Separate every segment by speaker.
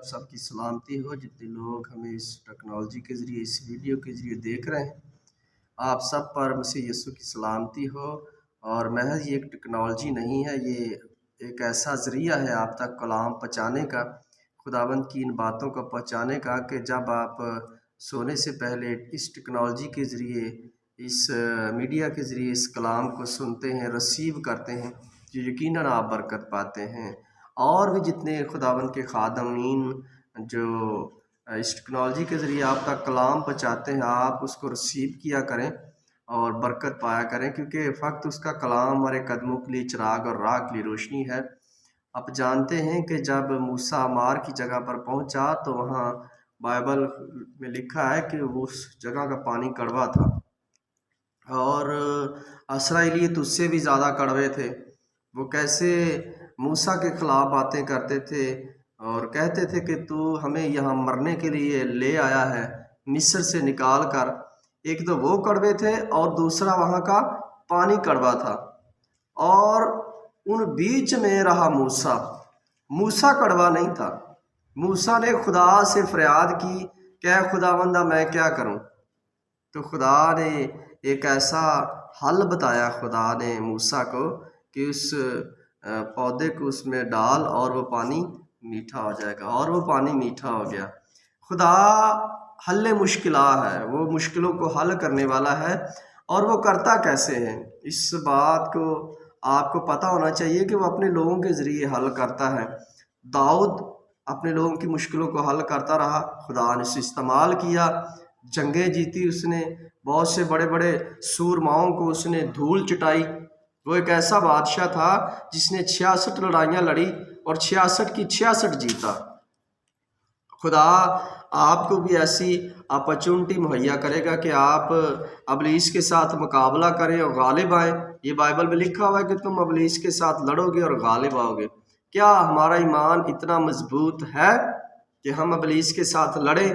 Speaker 1: سب کی سلامتی ہو جتنے لوگ ہمیں اس ٹیکنالوجی کے ذریعے اس ویڈیو کے ذریعے دیکھ رہے ہیں، آپ سب پر مسیح یسوع کی سلامتی ہو۔ اور محض یہ ایک ٹیکنالوجی نہیں ہے، یہ ایک ایسا ذریعہ ہے آپ تک کلام پہنچانے کا، خداوند کی ان باتوں کو پہنچانے کا کہ جب آپ سونے سے پہلے اس ٹیکنالوجی کے ذریعے، اس میڈیا کے ذریعے اس کلام کو سنتے ہیں، ریسیو کرتے ہیں، جو یقیناً آپ برکت پاتے ہیں۔ اور بھی جتنے خداوند کے خادمین جو اس ٹیکنالوجی کے ذریعے آپ تک کلام پہنچاتے ہیں، آپ اس کو ریسیو کیا کریں اور برکت پایا کریں، کیونکہ فقط اس کا کلام ہمارے قدموں کے لیے چراغ اور راہ کے لیے روشنی ہے۔ آپ جانتے ہیں کہ جب موسیٰ مار کی جگہ پر پہنچا تو وہاں بائبل میں لکھا ہے کہ اس جگہ کا پانی کڑوا تھا، اور اسرائیلیت اس سے بھی زیادہ کڑوے تھے۔ وہ کیسے موسیٰ کے خلاف باتیں کرتے تھے اور کہتے تھے کہ تو ہمیں یہاں مرنے کے لیے لے آیا ہے مصر سے نکال کر۔ ایک تو وہ کڑوے تھے اور دوسرا وہاں کا پانی کڑوا تھا، اور ان بیچ میں رہا موسیٰ۔ موسیٰ کڑوا نہیں تھا۔ موسیٰ نے خدا سے فریاد کی کہ اے خداوندہ میں کیا کروں؟ تو خدا نے ایک ایسا حل بتایا، خدا نے موسیٰ کو، کہ اس پودے کو اس میں ڈال اور وہ پانی میٹھا ہو جائے گا، اور وہ پانی میٹھا ہو گیا۔ خدا حل مشکلات ہے، وہ مشکلوں کو حل کرنے والا ہے، اور وہ کرتا کیسے ہے اس بات کو آپ کو پتہ ہونا چاہیے کہ وہ اپنے لوگوں کے ذریعے حل کرتا ہے۔ داؤد اپنے لوگوں کی مشکلوں کو حل کرتا رہا، خدا نے اسے استعمال کیا، جنگیں جیتی اس نے، بہت سے بڑے بڑے سورماؤں کو اس نے دھول چٹائی۔ وہ ایک ایسا بادشاہ تھا جس نے 66 لڑائیاں لڑی اور 66 کی 66 جیتا۔ خدا آپ کو بھی ایسی اپرچونٹی مہیا کرے گا کہ آپ ابلیس کے ساتھ مقابلہ کریں اور غالب آئیں۔ یہ بائبل میں لکھا ہوا ہے کہ تم ابلیس کے ساتھ لڑو گے اور غالب آؤ گے۔ کیا ہمارا ایمان اتنا مضبوط ہے کہ ہم ابلیس کے ساتھ لڑیں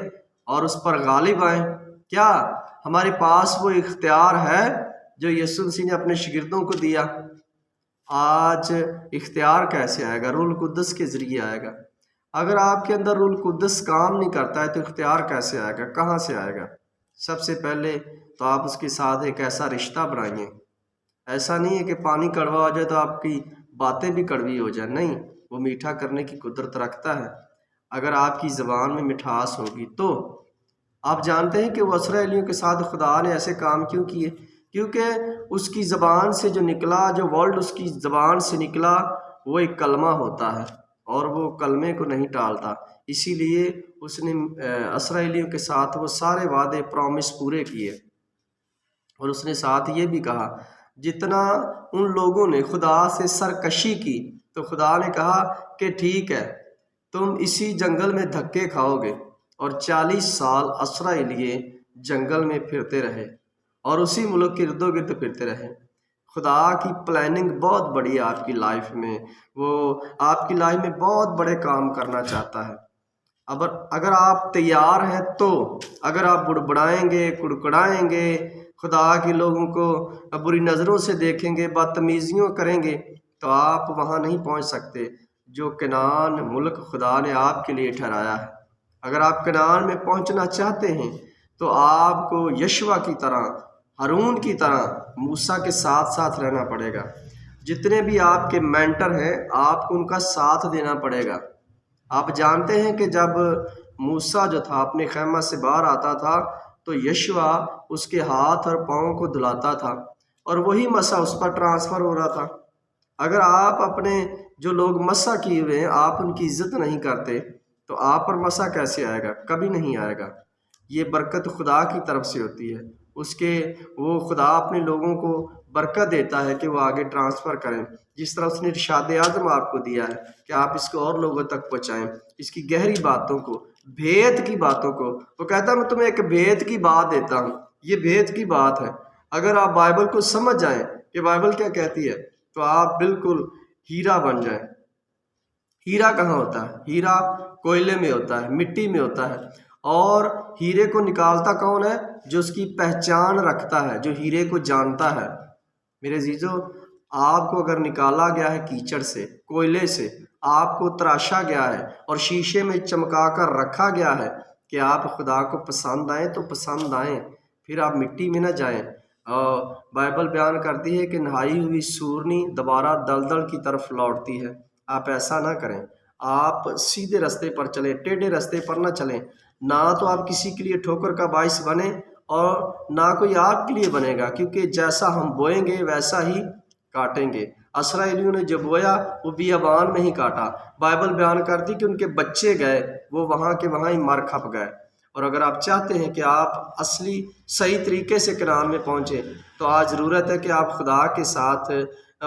Speaker 1: اور اس پر غالب آئیں؟ کیا ہمارے پاس وہ اختیار ہے جو یسوع مسیح نے اپنے شاگردوں کو دیا؟ آج اختیار کیسے آئے گا؟ روح القدس کے ذریعے آئے گا۔ اگر آپ کے اندر روح القدس کام نہیں کرتا ہے تو اختیار کیسے آئے گا؟ کہاں سے آئے گا؟ سب سے پہلے تو آپ اس کے ساتھ ایک ایسا رشتہ بنائیے۔ ایسا نہیں ہے کہ پانی کڑوا ہو جائے تو آپ کی باتیں بھی کڑوی ہو جائیں، نہیں، وہ میٹھا کرنے کی قدرت رکھتا ہے۔ اگر آپ کی زبان میں مٹھاس ہوگی تو آپ جانتے ہیں کہ وہ اسرائیلیوں کے ساتھ خدا نے ایسے کام کیوں کیے؟ کیونکہ اس کی زبان سے جو نکلا، جو ورڈ اس کی زبان سے نکلا، وہ ایک کلمہ ہوتا ہے، اور وہ کلمے کو نہیں ٹالتا۔ اسی لیے اس نے اسرائیلیوں کے ساتھ وہ سارے وعدے پرومس پورے کیے، اور اس نے ساتھ یہ بھی کہا، جتنا ان لوگوں نے خدا سے سرکشی کی تو خدا نے کہا کہ ٹھیک ہے، تم اسی جنگل میں دھکے کھاؤ گے۔ اور 40 سال اسرائیلی جنگل میں پھرتے رہے اور اسی ملک کے ارد و گرد پھرتے رہے۔ خدا کی پلاننگ بہت بڑی ہے آپ کی لائف میں، وہ آپ کی لائف میں بہت بڑے کام کرنا چاہتا ہے۔ اگر آپ تیار ہیں تو، اگر آپ بڑبڑائیں گے، کڑکڑائیں گے، خدا کے لوگوں کو بری نظروں سے دیکھیں گے، بدتمیزیوں کریں گے، تو آپ وہاں نہیں پہنچ سکتے جو کنعان ملک خدا نے آپ کے لیے ٹھہرایا ہے۔ اگر آپ کنعان میں پہنچنا چاہتے ہیں تو آپ کو یشوع کی طرح، ہارون کی طرح موسیٰ کے ساتھ ساتھ رہنا پڑے گا۔ جتنے بھی آپ کے مینٹر ہیں، آپ کو ان کا ساتھ دینا پڑے گا۔ آپ جانتے ہیں کہ جب موسیٰ جو تھا اپنے خیمہ سے باہر آتا تھا تو یشوع اس کے ہاتھ اور پاؤں کو دھلاتا تھا، اور وہی مسح اس پر ٹرانسفر ہو رہا تھا۔ اگر آپ اپنے جو لوگ مسح کیے ہوئے ہیں، آپ ان کی عزت نہیں کرتے تو آپ پر مسح کیسے آئے گا؟ کبھی نہیں آئے گا۔ یہ برکت خدا کی طرف سے ہوتی ہے، وہ خدا اپنے لوگوں کو برکت دیتا ہے کہ وہ آگے ٹرانسفر کریں۔ جس طرح اس نے ارشاد اعظم آپ کو دیا ہے کہ آپ اس کو اور لوگوں تک پہنچائیں، اس کی گہری باتوں کو، بھید کی باتوں کو۔ وہ کہتا ہے میں تمہیں ایک بھید کی بات دیتا ہوں، یہ بھید کی بات ہے۔ اگر آپ بائبل کو سمجھ جائیں کہ بائبل کیا کہتی ہے تو آپ بالکل ہیرا بن جائیں۔ ہیرا کہاں ہوتا ہے؟ ہیرا کوئلے میں ہوتا ہے، مٹی میں ہوتا ہے، اور ہیرے کو نکالتا کون ہے؟ جو اس کی پہچان رکھتا ہے، جو ہیرے کو جانتا ہے۔ میرے عزیزو، آپ کو اگر نکالا گیا ہے کیچڑ سے، کوئلے سے، آپ کو تراشا گیا ہے اور شیشے میں چمکا کر رکھا گیا ہے کہ آپ خدا کو پسند آئیں تو پسند آئیں، پھر آپ مٹی میں نہ جائیں۔ اور بائبل بیان کرتی ہے کہ نہائی ہوئی سورنی دوبارہ دلدل کی طرف لوٹتی ہے۔ آپ ایسا نہ کریں، آپ سیدھے رستے پر چلیں، ٹیڑھے رستے پر نہ چلیں۔ نہ تو آپ کسی کے لیے ٹھوکر کا باعث بنیں اور نہ کوئی آپ کے لیے بنے گا، کیونکہ جیسا ہم بوئیں گے ویسا ہی کاٹیں گے۔ اسرائیلیوں نے جو بویا وہ بیابان میں ہی کاٹا۔ بائبل بیان کرتی کہ ان کے بچے گئے، وہ وہاں کے وہاں ہی مر کھپ گئے۔ اور اگر آپ چاہتے ہیں کہ آپ اصلی صحیح طریقے سے کنعان میں پہنچیں تو آج ضرورت ہے کہ آپ خدا کے ساتھ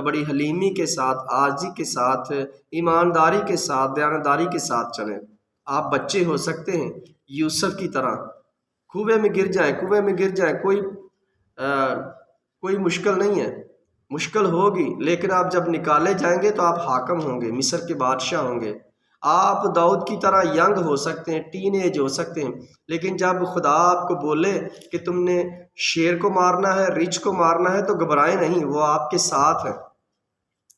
Speaker 1: بڑی حلیمی کے ساتھ، عاجزی کے ساتھ، ایمانداری کے ساتھ، دیانتداری کے ساتھ چلیں۔ آپ بچے ہو سکتے ہیں یوسف کی طرح، کنویں میں گر جائیں، کنویں میں گر جائیں، کوئی مشکل نہیں ہے، مشکل ہوگی لیکن آپ جب نکالے جائیں گے تو آپ حاکم ہوں گے، مصر کے بادشاہ ہوں گے۔ آپ داؤد کی طرح ینگ ہو سکتے ہیں، ٹین ایج ہو سکتے ہیں، لیکن جب خدا آپ کو بولے کہ تم نے شیر کو مارنا ہے، ریچھ کو مارنا ہے تو گھبرائیں نہیں، وہ آپ کے ساتھ ہے۔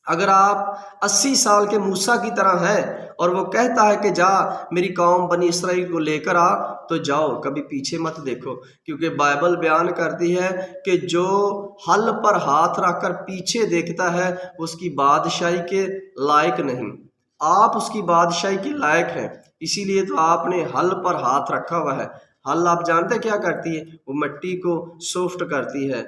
Speaker 1: اگر آپ 80 سال کے موسیٰ کی طرح ہیں اور وہ کہتا ہے کہ جا میری قوم بنی اسرائیل کو لے کر آ، تو جاؤ، کبھی پیچھے مت دیکھو، کیونکہ بائبل بیان کرتی ہے کہ جو حل پر ہاتھ رکھ کر پیچھے دیکھتا ہے اس کی بادشاہی کے لائق نہیں۔ آپ اس کی بادشاہی کے لائق ہیں، اسی لیے تو آپ نے حل پر ہاتھ رکھا ہوا ہے۔ حل آپ جانتے کیا کرتی ہے؟ وہ مٹی کو سافٹ کرتی ہے،